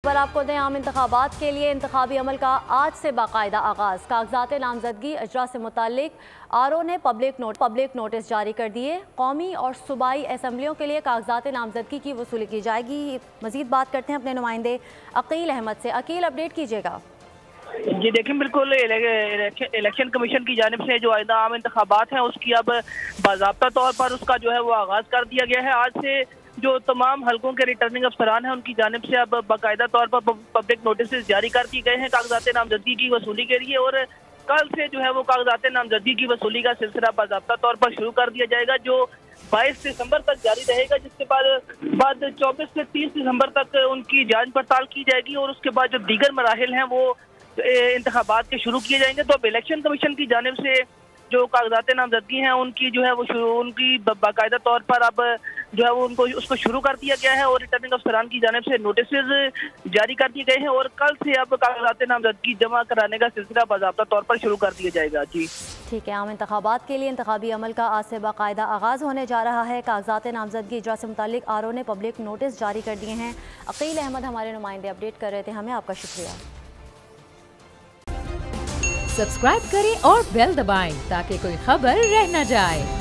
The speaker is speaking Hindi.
पर आपको दें, आम इंतखाबात के लिए इंतखाबी अमल का आज से बाकायदा आगाज़। कागजात नामजदगी अजरा से मुताल्लिक आरओ ने पब्लिक नोटिस जारी कर दिए। कौमी और सूबाई असम्बलियों के लिए कागजात नामजदगी की वसूली की जाएगी। मजीद बात करते हैं अपने नुमाइंदे अकील अहमद से। अकील, अपडेट कीजिएगा। जी देखें, बिल्कुल इलेक्शन कमीशन की जानिब से जो आइंदा आम इंतखाबात हैं उसकी अब बाज़ाब्ता तौर पर उसका जो है वो आगाज़ कर दिया गया है। आज से जो तमाम हलकों के रिटर्निंग अफसरान हैं उनकी जानिब से अब बाकायदा तौर पर पब्लिक नोटिस जारी कर दिए गए हैं कागजात नामजदगी की वसूली के लिए। और कल से जो है वो कागजात नामजदगी की वसूली का सिलसिला बाज़ाब्ता तौर पर शुरू कर दिया जाएगा, जो 22 दिसंबर तक जारी रहेगा, जिसके बाद 24 से 30 दिसंबर तक उनकी जांच पड़ताल की जाएगी। और उसके बाद जो दीगर मराहिल हैं वो इंतखाबात के शुरू किए जाएंगे। तो अब इलेक्शन कमीशन की जानिब से जो कागजात नामजदगी हैं उनकी जो है वो उनकी बाकायदा तौर पर अब जो है वो उसको शुरू कर दिया गया है और रिटर्निंग अफसरान की जानिब से नोटिस जारी कर दिए गए हैं। और कल से अब कागजात नामजदगी जमा कराने का सिलसिला बाज़ाब्ता तौर पर शुरू कर दिया जाएगा। जी ठीक है, आम इंतखाबात के लिए इंतखाबी अमल का आज से बाकायदा आगाज़ होने जा रहा है। कागजात नामजदगी इजरा से मुताल्लिक आरओ ने पब्लिक नोटिस जारी कर दिए हैं। अकील अहमद हमारे नुमाइंदे अपडेट कर रहे थे हमें, आपका शुक्रिया। सब्सक्राइब करें और बेल दबाएं ताकि कोई खबर रह न जाए।